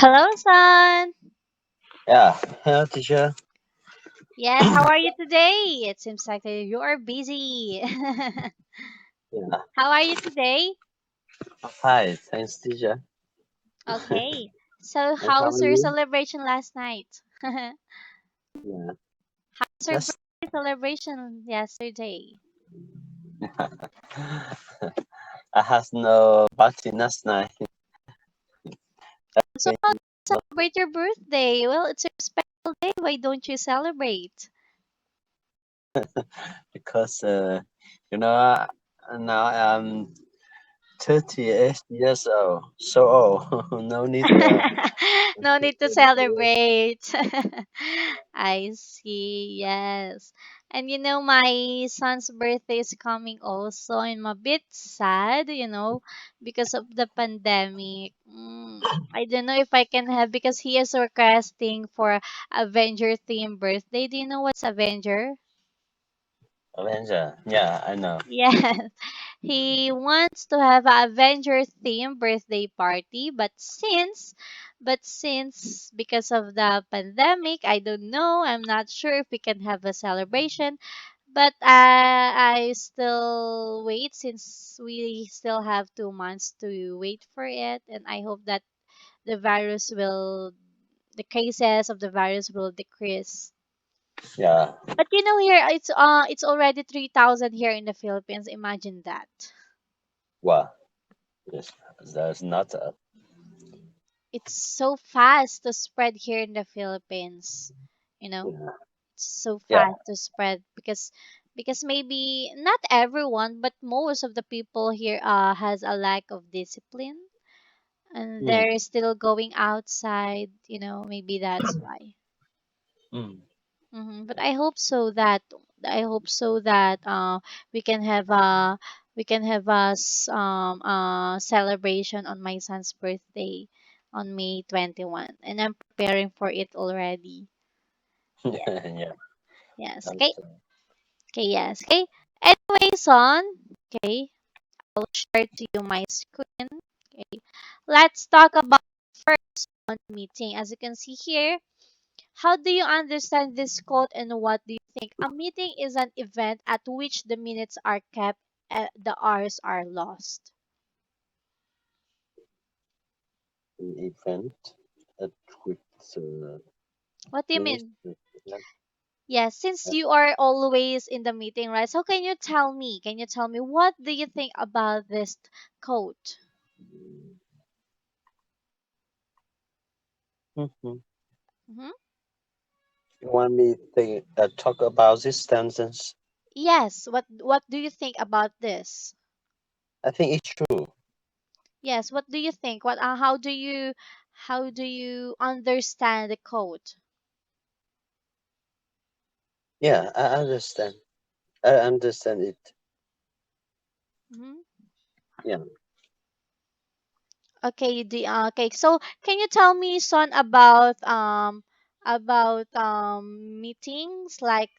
Hello, son. Yeah, hello teacher. Yes, how are you today? It seems like you are busy. Yeah, How are you today? hi, thanks teacher. Okay. So, And how how's are your you? celebration last night? How's Yeah, your that's birthday celebration yesterday? I had no party last night. So, Been how to lo- celebrate your birthday? Well, it's a special day. Why don't you celebrate? because now I'm 38 years old, so old. No need No need to to celebrate. I see, yes. And my son's birthday is coming also. I'm a bit sad, because of the pandemic. I don't know if I can have, because he is requesting for Avenger theme birthday. Do you know what's Avenger? Avenger. Yeah, I know. Yes. He wants to have a Avenger theme birthday party, but since because of the pandemic, I don't know. I'm not sure if we can have a celebration, but I still wait since we still have 2 months to wait for it, and I hope that the virus will the cases of the virus will decrease. Yeah, But here it's already 3,000 here in the Philippines. Imagine that. well, yes, there's not a It's so fast to spread here in the Philippines. You know, yeah, it's so yeah, fast to spread because maybe not everyone, but most of the people here has a lack of discipline and mm, they're still going outside. Maybe that's why. mm, But I hope so that we can have a celebration on my son's birthday on May 21, and I'm preparing for it already. Yeah. yeah. Yes. Okay. That's, Okay. Yes. Okay. Anyway, son. Okay. I'll share to you my screen. Okay. Let's talk about first on meeting. As you can see here, how do you understand this quote and what do you think? A meeting is an event at which the minutes are kept and the hours are lost. an event at which What do you minutes. mean? Yes, since you are always in the meeting, right? So can you tell me what do you think about this quote? Mm-hmm. Hmm. You want me to talk about this sentence? Yes, what do you think about this? I think it's true. Yes, what do you think? How do you understand the quote? Yeah, I understand. I understand it. Hmm. Yeah. Okay. So can you tell me, son, about meetings like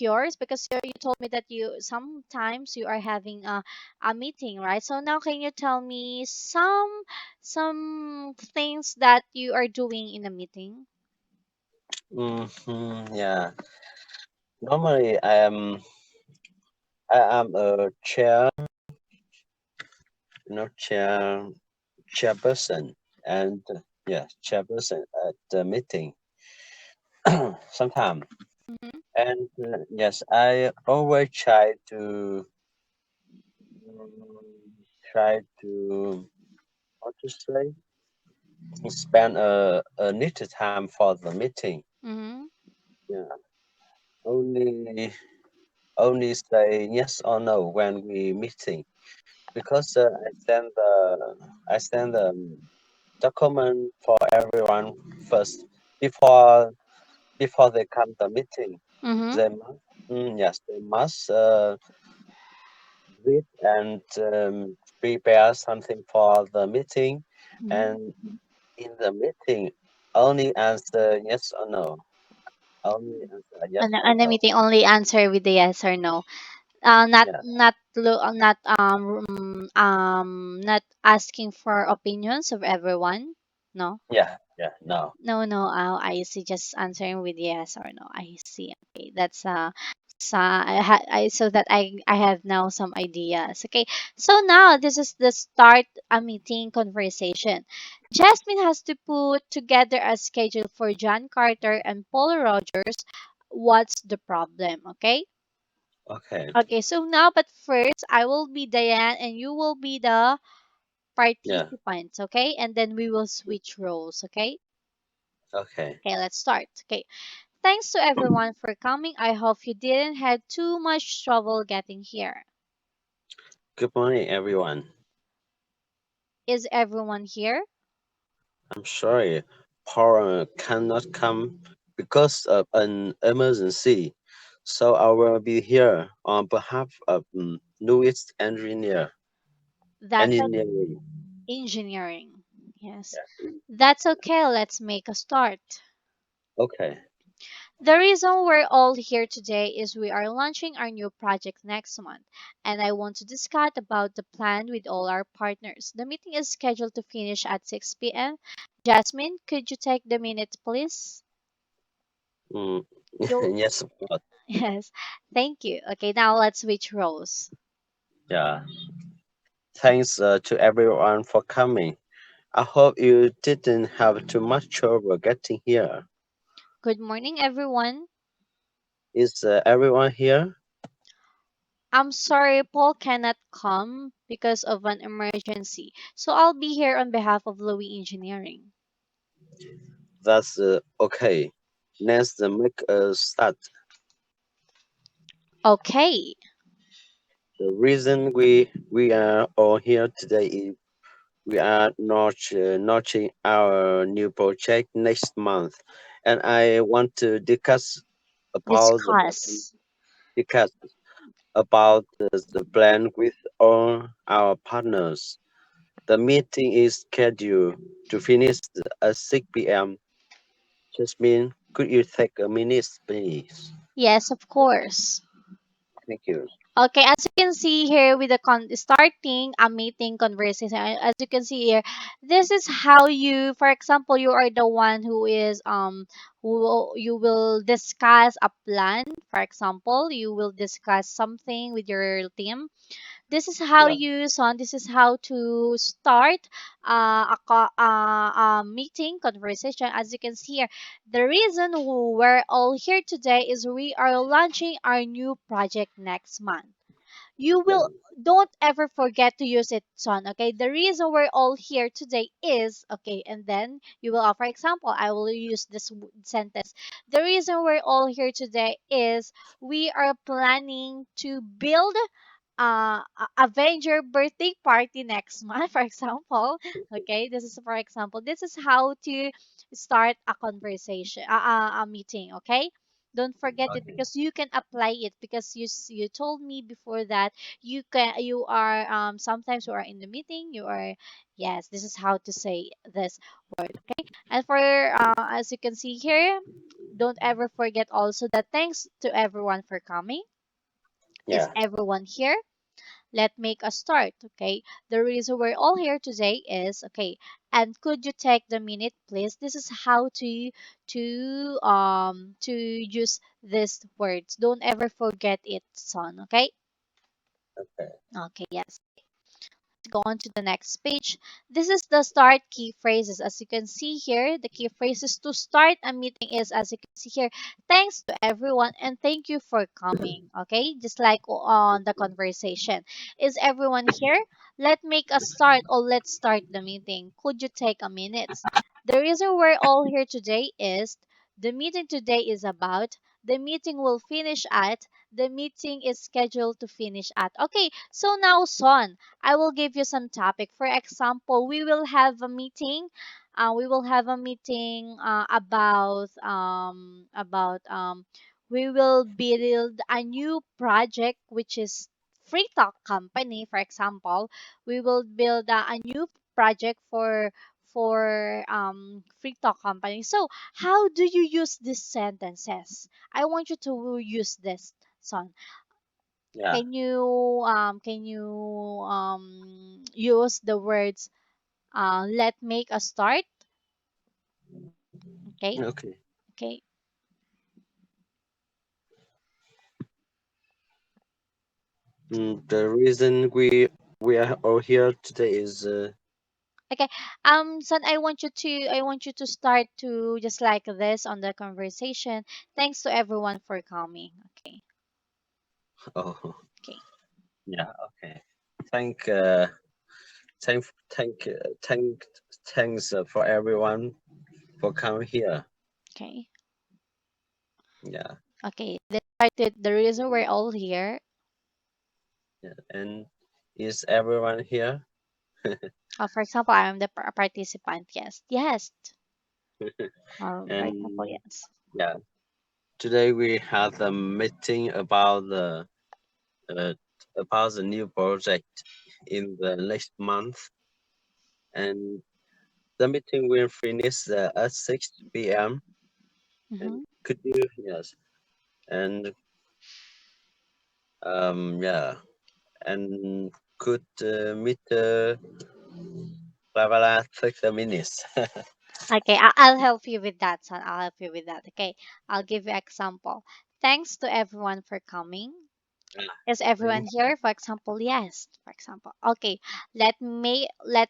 yours, because you told me that you sometimes you are having a meeting, right? So now can you tell me some things that you are doing in a meeting? Yeah. Normally, I am a chairperson, and yeah, chairperson at the meeting sometimes. Mm-hmm. And yes, I always try to what to say spend a little time for the meeting. Mm-hmm. Yeah, only only say yes or no when we meeting because I send the document for everyone first before before they come to meeting. Mm-hmm. They must yes they must read and prepare something for the meeting, Mm-hmm. and in the meeting only answer yes or no. Only answer yes And, or and the no. meeting only answer with the yes or no. Yeah. not asking for opinions of everyone. No. Yeah. Yeah. No. No, no. I see. Just answering with yes or no. I see. Okay, that's so so that I have now some ideas. Okay, so now this is the start a meeting conversation. Jasmine has to put together a schedule for John Carter and Paul Rogers. What's the problem? Okay. Okay. Okay. So now, but first, I will be Diane and you will be the Yeah. participants. Okay, and then we will switch roles. Okay. Okay. Okay. Let's start. Okay. Thanks to everyone for coming. I hope you didn't have too much trouble getting here. Good morning, everyone. Is everyone here? I'm sorry, Paul cannot come because of an emergency. So I will be here on behalf of Louis That's a Engineering. engineering. Yes. Yeah. That's okay. Let's make a start. Okay. The reason we're all here today is we are launching our new project next month, and I want to discuss about the plan with all our partners. The meeting is scheduled to finish at 6 p.m. Jasmine, could you take the minutes, please? Mm, You yes, of course. yes. Thank you. Okay, now let's switch roles. Yeah. Thanks to everyone for coming. I hope you didn't have too much trouble getting here. Good morning, everyone. Is everyone here? I'm sorry, Paul cannot come because of an emergency, so I'll be here on behalf of Louis Engineering. That's okay. Let's make a start. Okay. The reason we are all here today is we are launching our new project next month, and I want to about the Discuss. discuss about the plan with all our partners. The meeting is scheduled to finish at 6 p.m. Jasmine, could you take a minute, please? Yes, of course. Thank you. Okay, as you can see here with the starting a meeting conversation, as you can see here, this is how you, for example, you are the one who is you will discuss a plan. For example, you will discuss something with your team. This is how Yeah. you son. This is how to start a meeting conversation. As you can see here, the reason we're all here today is we are launching our new project next month. You Yeah. will don't ever forget to use it, son. Okay, the reason we're all here today is okay, and then you will for example, I will use this sentence. The reason we're all here today is we are planning to build Avenger birthday party next month, for example. Okay, this is for example. This is how to start a conversation, a meeting. Okay, don't forget it Okay. because you can apply it because you told me before that you are sometimes you are in the meeting you are yes, this is how to say this word. Okay, and for as you can see here, don't ever forget also that thanks to everyone for coming. Is Yeah. everyone here? Let make a start. Okay, the reason we're all here today is okay, and could you take the minute please? This is how to use these words. Don't ever forget it, son. Okay. Okay. Okay, yes. Go on to the next page. This is the start key phrases. As you can see here, the key phrases to start a meeting is, as you can see here, thanks to everyone and thank you for coming. Okay, just like on the conversation. Is everyone here? Let's make a start or let's start the meeting. Could you take a minute? The reason we're all here today is the meeting today is about, the meeting will finish at, the meeting is scheduled to finish at. Okay, so now, Son, I will give you some topic. For example, we will have a meeting. We will have a meeting we will build a new project which is free talk company. For example, we will build a new project for free talk company. So how do you use these sentences? I want you to use this, Son. Yeah. Can you use the words let make a start? Okay. Okay. Okay. The reason we are all here today is Okay. Son, I want you to start to just like this on the conversation. Thanks to everyone for coming. Okay. oh Okay. yeah, okay. Thank thank thank thank thanks for everyone for coming here. Okay. Yeah. Okay. Let's start with the reason we're all here. Yeah. And is everyone here? For example, I'm the participant. Yes. Yes. For example, And yes. yeah, today we had a meeting uh, about the new project in the next month, and the meeting will finish at 6 p.m. And Mm-hmm. could you yes, and yeah, and could meet blah blah blah 30 minutes. Okay, I'll help you with that, son. I'll help you with that. Okay, I'll give you example. Thanks to everyone for coming. Ah, Is everyone thank here? For example, yes. For example, okay. Let's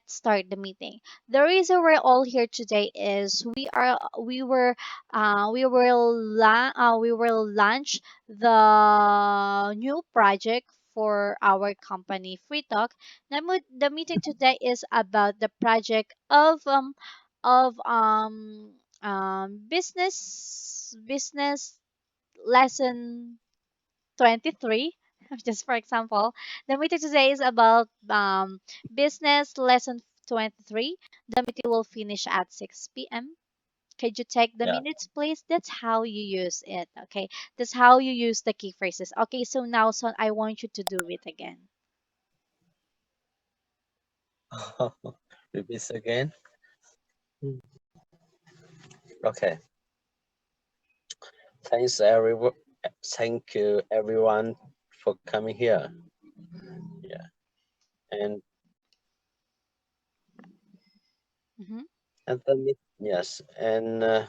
start the meeting. The reason we're all here today is we will launch the new project for our company Free Talk. The meeting today is about the project of business lesson 23. Just for example, the meeting today is about business lesson 23. The meeting will finish at 6 p.m. Could you take the yeah. minutes, please? That's how you use it. Okay, that's how you use the key phrases. Okay, so now, son, I want you to do it again. Repeat again. Mm. Okay. Thanks everyone. Thank you everyone for coming here. Yeah. And Mm-hmm. yes. And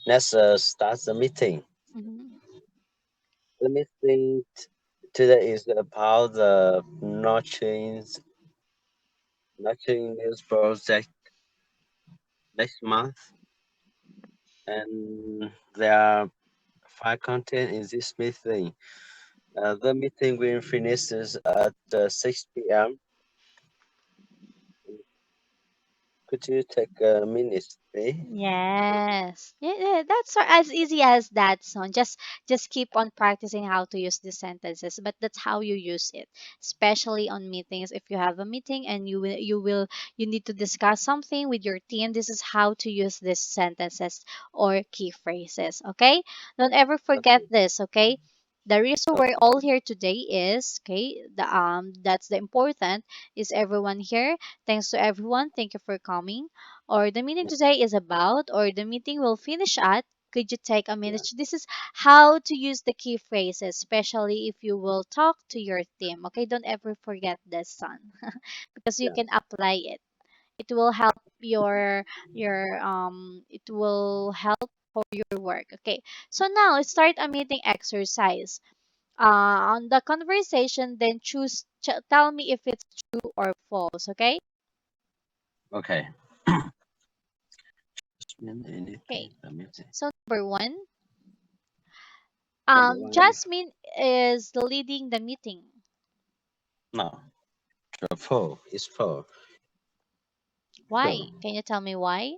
let's start the meeting. Mm-hmm. The meeting today is about the notching news project next month, and there are five content in this meeting. The meeting will finish at 6 p.m. Could you take a minute, please? Yes. Yeah, that's as easy as that, son. Just keep on practicing how to use these sentences, but that's how you use it, especially on meetings. If you have a meeting and you need to discuss something with your team, this is how to use these sentences or key phrases, okay? Don't ever forget Okay. this, okay? The reason we're Okay. all here today is, okay, that's the important is everyone here. Thanks to everyone. Thank you for coming or the meeting Yeah. today is about, or the meeting will finish at. Could you take a Yeah. minute? This is how to use the key phrases, especially if you will talk to your team. Okay, don't ever forget this, son, because you Yeah. can apply it. It will help it will help for your work. Okay, so now let's start a meeting exercise. On the conversation, then tell me if it's true or false. Okay. Okay. Jasmine, Okay. anything? Let me see. So number one. Number one. Jasmine is leading the meeting. No. The four is four. Why? True. Can you tell me why?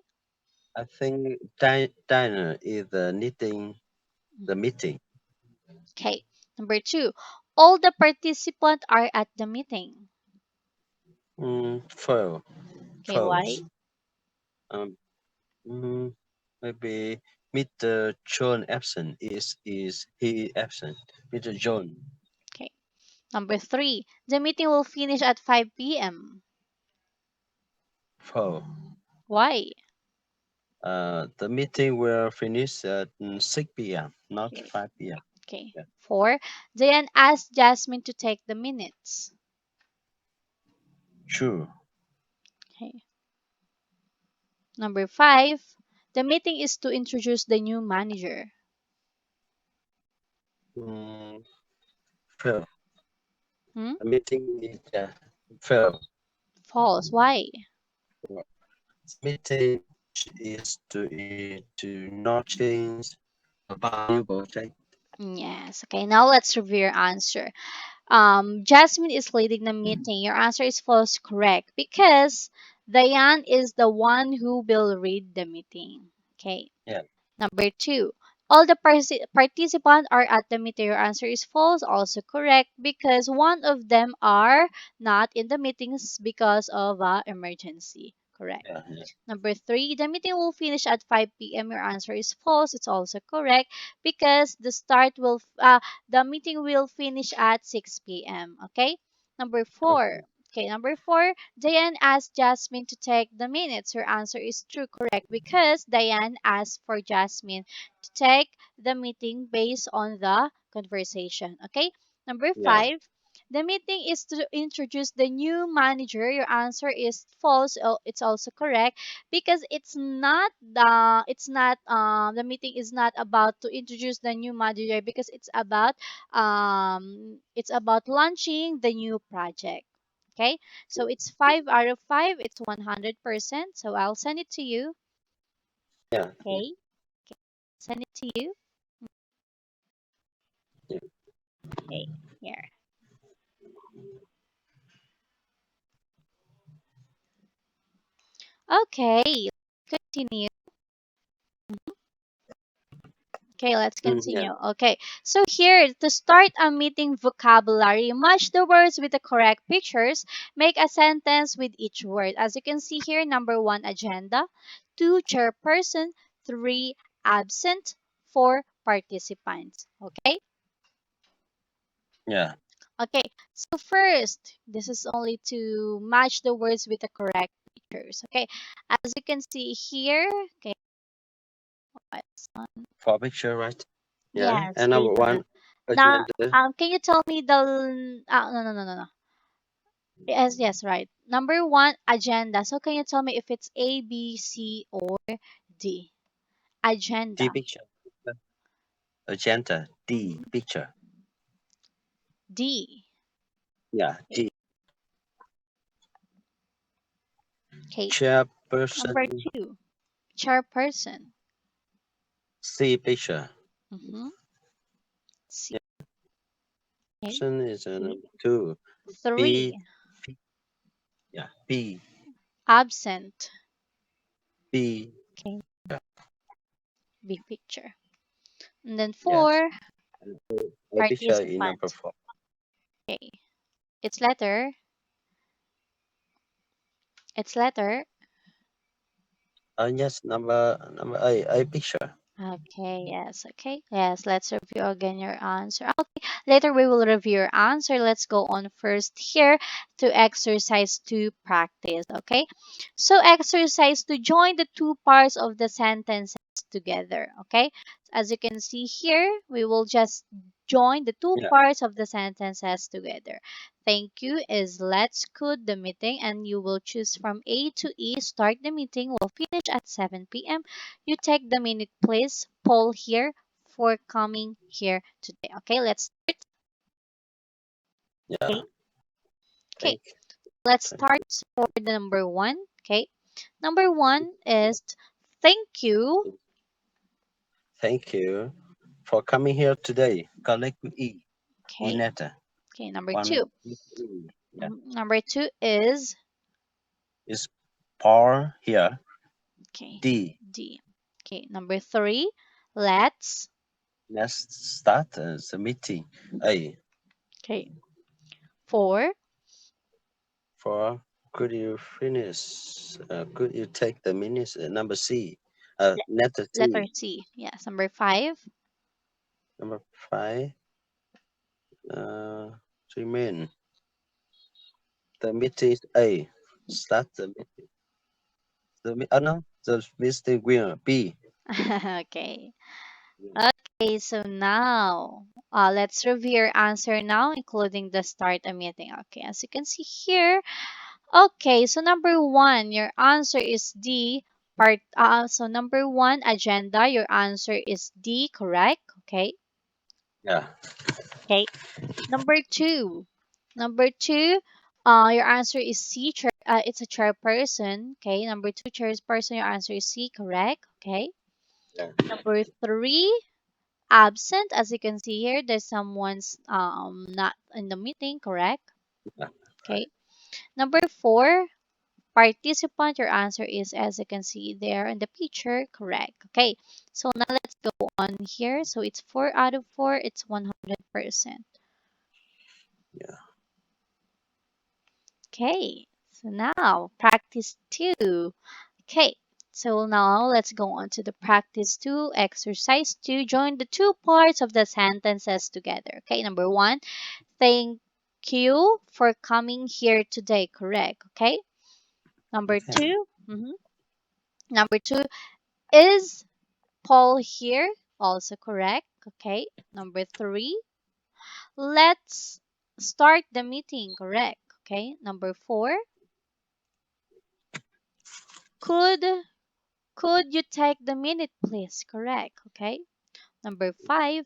I think Dinah is leading the Mhm. meeting. Okay. Number two, all the participants are at the meeting. Four. Okay, why? False. Um. Mm, maybe Mr. John absent. Is he absent? Mr. John. Okay. Number three, the meeting will finish at 5 p.m. Four. Why? The meeting will finish at 6 p.m., not Okay. 5 p.m. Okay. Yeah. 4. Diane asked Jasmine to take the minutes. True. Okay. Number 5. The meeting is to introduce the new manager. Mm, fail. Hmm? The meeting is fail. False. Why? The meeting is to not change about new project. Yes. Okay. Now let's review your answer. Jasmine is leading the meeting. Your answer is false, correct, because Diane is the one who will read the meeting. Okay. Yeah. Number 2, all the participants are at the meeting. Your answer is false, also correct, because one of them are not in the meetings because of emergency. Correct. Yeah. Yeah. Number 3, the meeting will finish at 5 p.m. Your answer is false. It's also correct because the meeting will finish at 6 p.m. Okay. Number 4. Okay. Okay, number 4, Diane asked Jasmine to take the minutes. Her answer is true, correct, because Diane asked for Jasmine to take the meeting based on the conversation. Okay. Number Yeah. 5, the meeting is to introduce the new manager. Your answer is false. It's also correct because the meeting is not about to introduce the new manager because it's about launching the new project. Okay, so it's 5 out of 5. It's 100%. So I'll send it to you. Yeah. Yeah. Okay, send it to you. Yeah. Okay, here. Okay, continue. Okay, let's Yeah. continue. Okay, so here to start a meeting vocabulary, match the words with the correct pictures. Make a sentence with each word. As you can see here, number 1, agenda. 2, chairperson. 3, absent. 4, participants. Okay. Yeah. Okay, so first, this is only to match the words with the correct pictures. Okay, as you can see here, okay, what's on? For picture, right? Yeah. Yes, And number based on one, the. Now, agenda. can you tell me no, no, no, no, no. Yes, yes, right. Number 1, agenda. So can you tell me if it's A, B, C, or D? D Agenda. picture. Agenda. D Mhm. picture. D. Yeah. Okay. D. Okay. Number Chairperson. 2, chairperson. C picture. Mm-hmm. C. Yeah. Okay. Person is C. number two. B. 3, Yeah. B. absent. B. Okay. Yeah. Big picture. And then Yes. 4, A picture in number participant. four. Okay. It's letter. It's letter. Yes. Number A. A picture. Okay, yes, okay. Yes, let's review again your answer. Okay, later we will review your answer. Let's go on first here to exercise to practice, okay? So exercise to join the two parts of the sentences together, okay? As you can see here, we will just join the two Yeah. parts of the sentences together. Thank you is let's code the meeting and you will choose from A to E. Start the meeting. Will finish at 7 p.m. You take the minute, please. Paul here for coming here today. Okay, let's start. Yeah. Okay, okay, Thank. let's Thank start for the number 1. Okay, number 1 you. is thank you. Thank you for coming here today. Collect with E. Okay, Inetta. okay, number One 2. with E. Yeah. Number 2 is Is Paul here? okay, D. D. Okay, number 3, let's. Let's start the meeting. A. Okay, 4, For could you finish? Could you take the minutes? Number C. le- Letter letter C. C. Yes, number 5. Number five. Uh, remain. The meeting is A. Start the meeting. No. The meeting will B. Okay. Okay, so now Let's review your answer now, including the start a meeting. Okay, as you can see here. Okay, so number one, your answer is D. So number one, agenda, your answer is D, correct? Okay. Yeah. Okay. Number two, your answer is C. It's a chairperson. Okay. Number two, chairperson, your answer is C, correct? Okay. Yeah. Number three, absent. As you can see here, there's someone's not in the meeting, correct? Yeah. Right. Okay. Number four, participant, your answer is, as you can see there in the picture, correct. Okay, so now let's go on here. So it's 4 out of 4, it's 100%. Yeah. Okay, so now practice 2. Okay, so now let's go on to the practice 2, exercise 2. Join the two parts of the sentences together. Okay, number 1, thank you for coming here today, correct. Okay, number Yeah. 2, number 2, is Paul here, also correct. Okay. Number three, let's start the meeting, correct. Okay. Number four, could could you take the minute, please? Correct. Okay. Number five,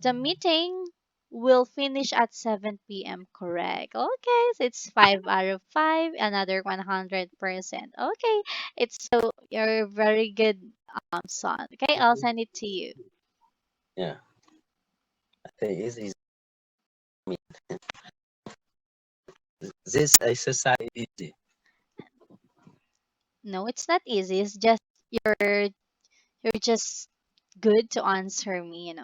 the meeting will finish at 7 p.m. Correct. Okay, so it's 5 out of 5, another 100%. Okay, it's so you're very good, son. Okay, I'll send it to you. Yeah. I think it's easy. This exercise is easy. No, it's not easy. It's just you're you're just good to answer me.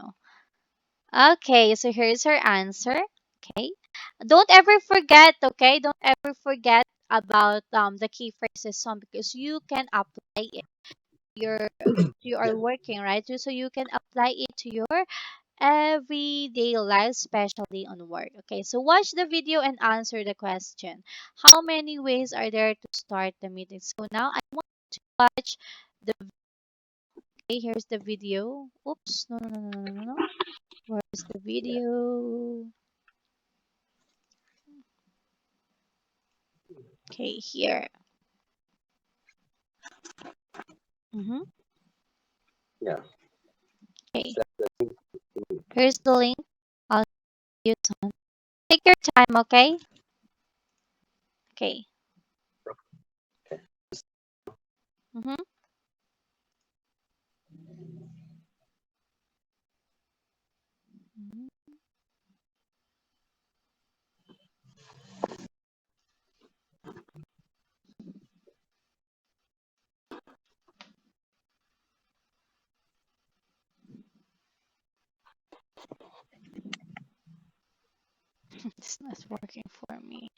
Okay, so here's her answer. Okay. Don't ever forget, okay? Don't ever forget about the key phrases song because you can apply it. You Yeah. are working, right? So you can apply it to your everyday life, especially on work. Okay, so watch the video and answer the question. How many ways are there to start the meeting? So now I want to watch the okay, here's the video. Oops, no, no, no, no, no, no, no. Where's the Yeah. video? Okay, here. Mm-hmm. Yeah. Okay, So, here's the link. I'll use on. Take your time, okay? Okay. okay. Mm-hmm. It's not working for me.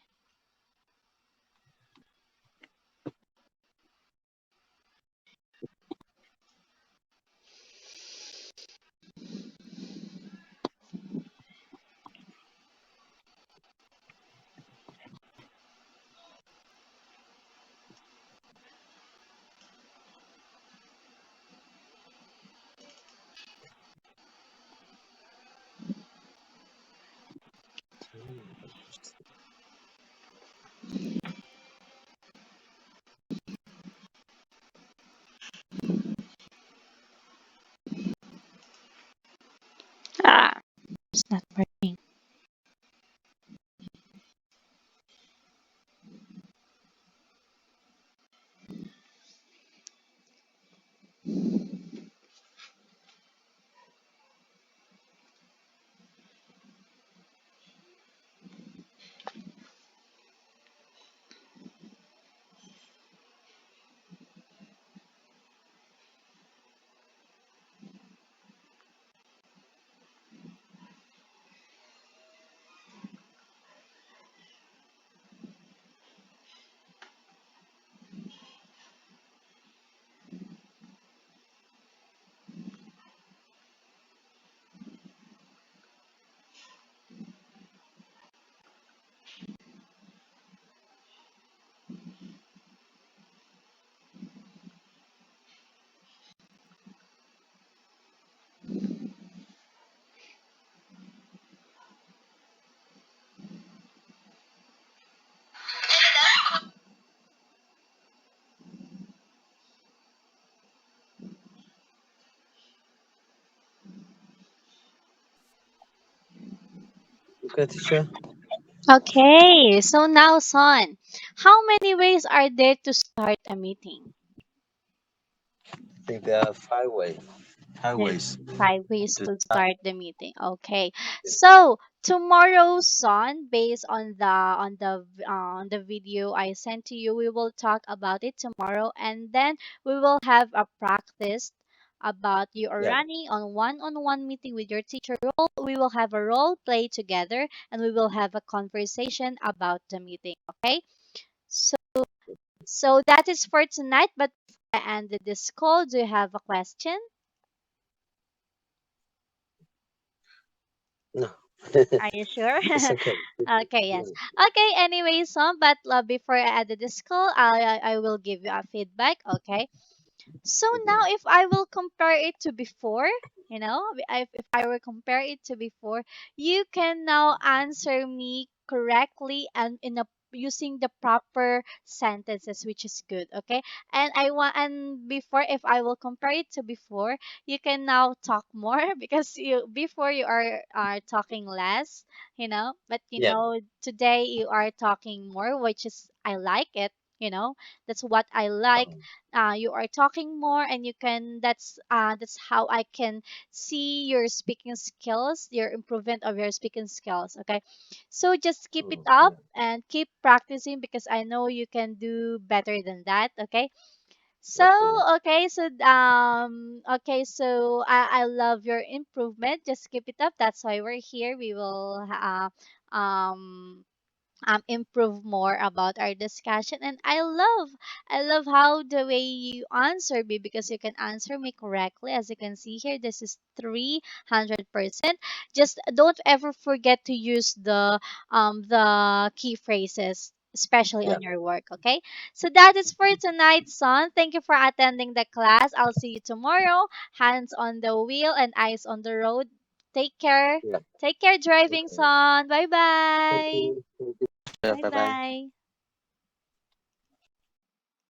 Ah, it's not working. Okay, teacher. Okay, so now, Son, how many ways are there to start a meeting? I think there are five ways. Five There's ways five ways to to start. start the meeting. Okay. So tomorrow, son, based on the video I sent to you, we will talk about it tomorrow, and then we will have a practice about you are Yeah. running on one-on-one meeting with your teacher role. We will have a role play together, and we will have a conversation about the meeting. Okay. So so that is for tonight. But before I end this call, do you have a question? No. Are you sure? It's okay. Okay, yes. Yeah. Okay, anyway, so but before I add this call, I will give you a feedback, okay? So now, Mhm. if I will compare it to before, you know, if I will compare it to before, you can now answer me correctly and in a using the proper sentences, which is good, okay? And I want and before, if I will compare it to before, you can now talk more because you before you are talking less, you know, but Yeah. today you are talking more, which is I like it, you know, that's what I like. You are talking more and you can that's how I can see your speaking skills, your improvement of your speaking skills, okay? So just keep it up Yeah. and keep practicing because I know you can do better than that, okay? So Okay. I love your improvement. Just keep it up. That's why we're here. We will improve more about our discussion, and I love how the way you answer me because you can answer me correctly. As you can see here, this is 300%. Just don't ever forget to use the key phrases, especially Yeah. on your work. Okay, so that is for tonight, son. Thank you for attending the class. I'll see you tomorrow. Hands on the wheel and eyes on the road. Take care. Yeah. Take care driving, Okay. son. Bye Thank bye. you. Thank you. Bye Bye bye. bye.